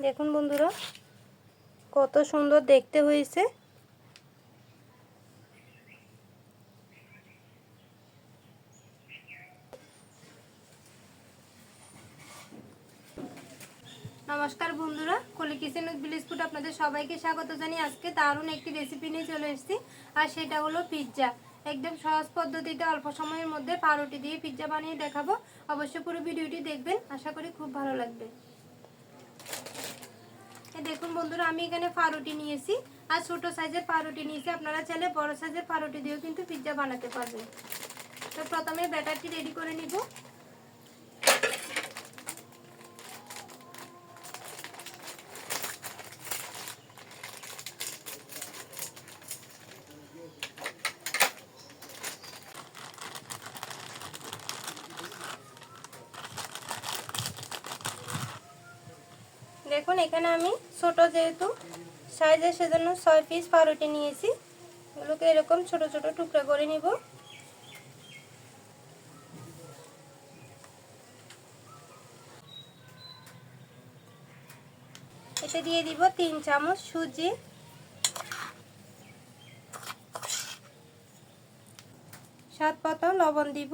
দেখুন বন্ধুরা, কত সুন্দর দেখতে হয়েছে। নমস্কার বন্ধুরা, কলি কিচেন উইথ ভিলেজ ফুড আপনাদের সবাইকে স্বাগত জানিয়ে আজকে দারুণ একটি রেসিপি নিয়ে চলে এসেছি। আর সেটা হলো পিৎজা। একদম সহজ পদ্ধতিতে অল্প সময়ের মধ্যে পাউরুটি দিয়ে পিৎজা বানিয়ে দেখাবো। অবশ্যই পুরো ভিডিওটি দেখবেন, আশা করি খুব ভালো লাগবে। দেখুন বন্ধুরা, আমি এখানে পাউরুটি নিয়েছি আর ছোট সাইজের পাউরুটি নিয়েছি। আপনারা চাইলে বড় সাইজের পাউরুটি দিয়েও কিন্তু পিৎজা বানাতে পারবেন। তো প্রথমে ব্যাটারটি রেডি করে নিব। দেখুন এখানে আমি ছোট যেহেতু সাইজে সেজন্য 6 পিস পাউরুটি নিয়েছি। এগুলোকে এরকম ছোট ছোট টুকরা করে নিব। এতে দিয়ে দিব 3 চামচ সুজি, স্বাদ মতো লবণ দিব,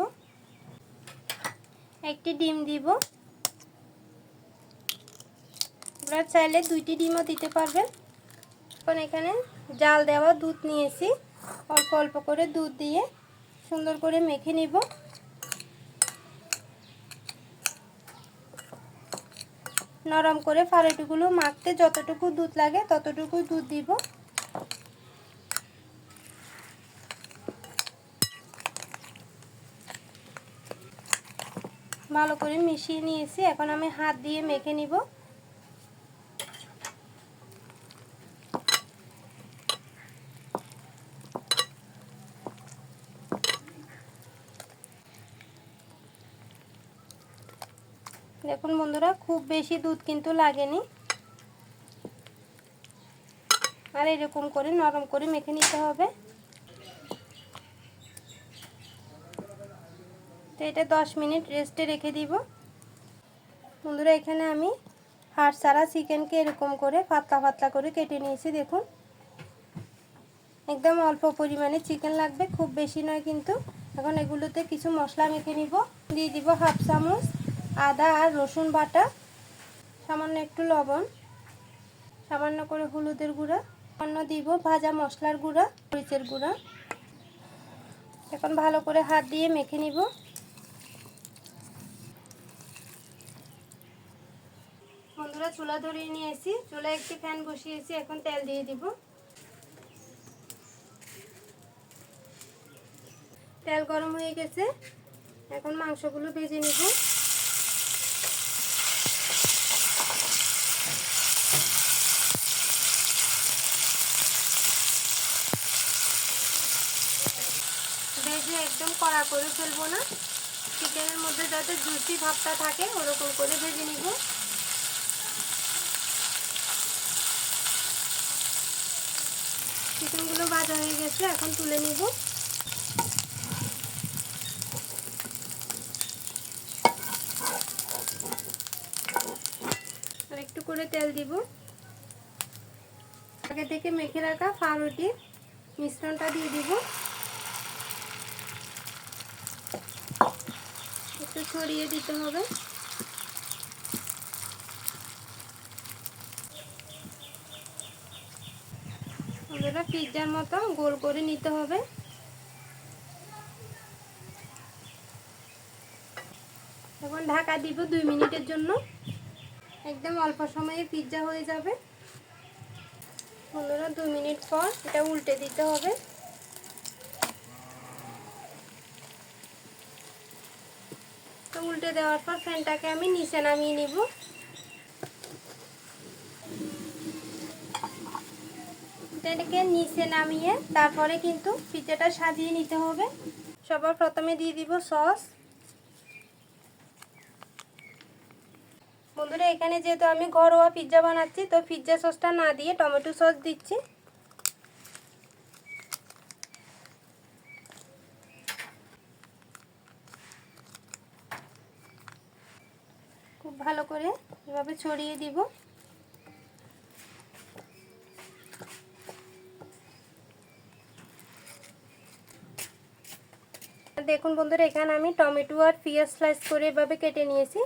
একটি ডিম দিব। আপনারা চাইলে 2টি ডিমও দিতে পারবেন। এখন এখানে জাল দেওয়া দুধ নিয়েছি, অল্প অল্প করে দুধ দিয়ে সুন্দর করে মেখে নিব। নরম করে পাউরুটিগুলো মাখতে যতটুকু দুধ লাগে ততটুকু দুধ দিব। ভালো করে মিশিয়ে নিয়েছি, এখন আমি হাত দিয়ে মেখে নিব। দেখুন বন্ধুরা, খুব বেশি দুধ কিন্তু লাগেনি। আর এরকম করে নরম করে মেখে নিতে হবে। তো এটা 10 মিনিট রেস্টে রেখে দিব। বন্ধুরা, এখানে আমি হাড় ছাড়া চিকেনকে এরকম করে পাতলা পাতলা করে কেটে নিয়েছি। দেখুন একদম অল্প পরিমাণে চিকেন লাগবে, খুব বেশি নয় কিন্তু। এখন এগুলোতে কিছু মশলা মেখে নিব। দিয়ে দিব 1/2 চামচ আদা আর রসুন বাটা, সামান্য একটু লবণ, সামান্য করে হলুদের গুঁড়া, সামান্য দিব ভাজা মশলার গুঁড়া, মরিচের গুঁড়া। এখন ভালো করে হাত দিয়ে মেখে নিব। বন্ধুরা, চুলা ধরিয়ে নিয়েছি, চুলায় একটি ফ্যান বসিয়েছি। এখন তেল দিয়ে দিব। তেল গরম হয়ে গেছে, এখন মাংসগুলো ভেজে নিব। ভেজে একদম কড়া করে ফেলবো না, চিকেনের মধ্যে যাতে জুসি ভাবটা থাকে ওরকম করে ভেজে নিব। চিকেনগুলো ভাজা হয়ে গেছে, এখন তুলে নিব। আর একটু করে তেল দিব। আগে থেকে মেখে রাখা পাউরুটির মিশ্রণটা দিয়ে দিব। একটু ছড়িয়ে দিতে হবে। বন্ধুরা, পিৎজার মতো গোল করে নিতে হবে। এখন ঢাকা দিব 2 মিনিটের জন্য। একদম অল্প সময়ে পিৎজা হয়ে যাবে। বন্ধুরা, 2 মিনিট পর এটা উল্টে দিতে হবে। তো উল্টে দেওয়ার পর ফ্যানটাকে আমি নিচে নামিয়ে নিব। এটাকে নিচে নামিয়ে তারপরে কিন্তু পিৎজাটা সাজিয়ে নিতে হবে। সবার প্রথমে দিয়ে দিব সস। বন্ধুরা, এখানে যেহেতু আমি ঘরোয়া পিৎজা বানাচ্ছি, তো পিৎজা সসটা না দিয়ে টমেটো সস দিচ্ছি। খুব ভালো করে এভাবে ছড়িয়ে দিব। দেখুন বন্ধুরা, এখানে আমি টমেটো আর পেঁয়াজ স্লাইস করে এভাবে কেটে নিয়েছি।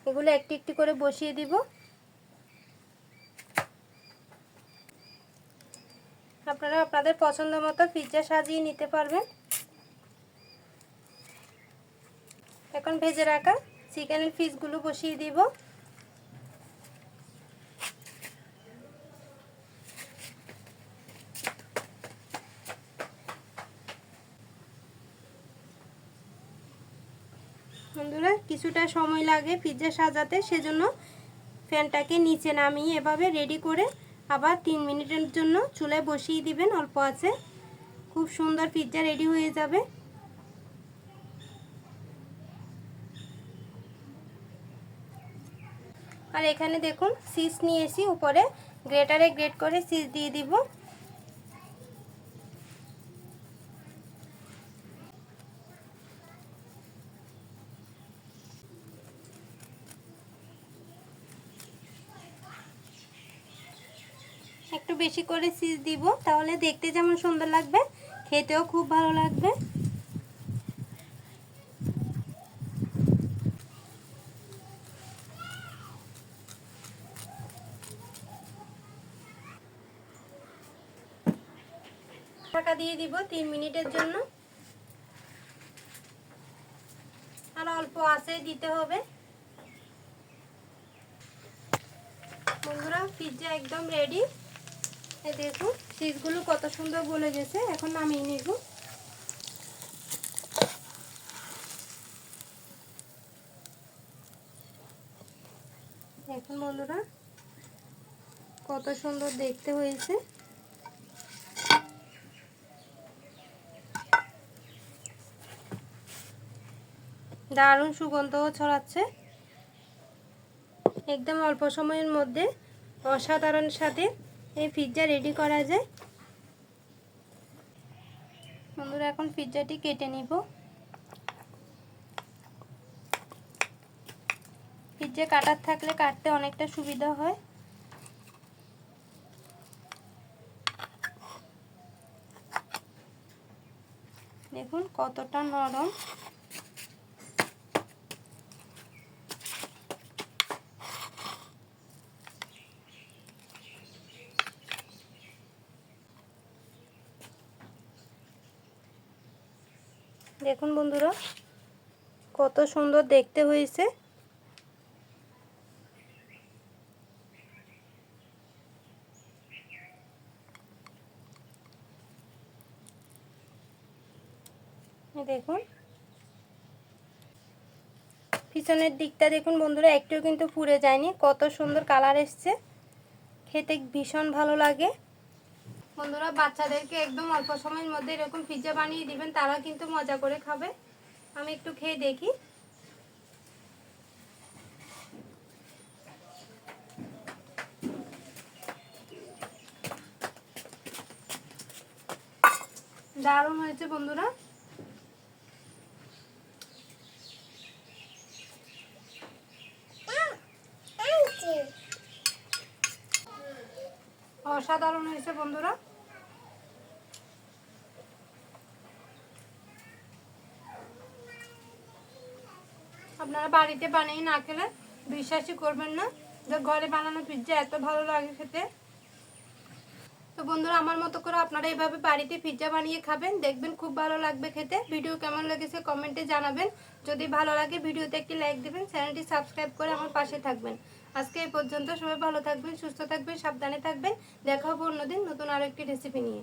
এগুলো একটি একটি করে বসিয়ে দিব। আপনারা আপনাদের পছন্দ মতো পিৎজা সাজিয়ে নিতে পারবেন। এখন ভেজে রাখা চিকেনের পিসগুলো বসিয়ে দিব। বন্ধুরা, কিছুটা সময় লাগে পিৎজা সাজাতে, সেজন্য ফ্যানটাকে নিচে নামিয়ে এভাবে রেডি করে আবার 3 মিনিটের জন্য চুলায় বসিয়ে দিবেন অল্প আঁচে। খুব সুন্দর পিৎজা রেডি হয়ে যাবে। আর এখানে দেখুন চিজ নিয়েছি, উপরে গ্রেটারে গ্রেট করে চিজ দিয়ে দিব। একটু বেশি করে চিজ দিব, তাহলে দেখতে যেমন সুন্দর লাগবে, খেতেও খুব ভালো লাগবে। ঢাকা দিয়ে দিব 3 মিনিটের জন্য। আর অল্প আঁচে দিতে হবে। বন্ধুরা, পিৎজা একদম রেডি। এই দেখুন চিজগুলো কত সুন্দর গলে গেছে। এখন নামিয়ে নেব। দেখুন বন্ধুরা, কত সুন্দর দেখতে হয়েছে। দারুণ সুগন্ধও ছড়াচ্ছে। একদম অল্প সময়ের মধ্যে অসাধারণ স্বাদে এই পিৎজা রেডি করা যায়। বন্ধুরা, এখন পিৎজাটি কেটে নিব। পিৎজা কাটার থাকলে কাটতে অনেকটা সুবিধা হয়। দেখুন কতটা নরম। দেখুন বন্ধুরা, কত সুন্দর দেখতে হয়েছে। দেখুন পিছনের দিকটা দেখুন বন্ধুরা, একটু কিন্তু পুড়ে যায়নি। কত সুন্দর কালার এসছে, খেতে ভীষণ ভালো লাগে। বন্ধুরা, বাচ্চাদেরকে একদম অল্প সময়ের মধ্যে এরকম পিৎজা বানিয়ে দিবেন, তারা কিন্তু মজা করে খাবে। আমি একটু খেয়ে দেখি। দারুণ হয়েছে বন্ধুরা। অসাধারণ হয়েছে বন্ধুরা। আপনারা বাড়িতে বানিয়ে না খেলে বিশ্বাসই করবেন না যে ঘরে বানানো পিৎজা এত ভালো লাগে খেতে। তো বন্ধুরা, আমার মতো করে আপনারা এইভাবে বাড়িতে পিৎজা বানিয়ে খাবেন, দেখবেন খুব ভালো লাগবে খেতে। ভিডিও কেমন লেগেছে কমেন্টে জানাবেন। যদি ভালো লাগে ভিডিওতে একটি লাইক দিবেন, চ্যানেলটি সাবস্ক্রাইব করে আমার পাশে থাকবেন। আজকে এই পর্যন্ত। সবাই ভালো থাকবেন, সুস্থ থাকবেন, সাবধানে থাকবেন। দেখা হবে অন্যদিন নতুন আরো একটি রেসিপি নিয়ে।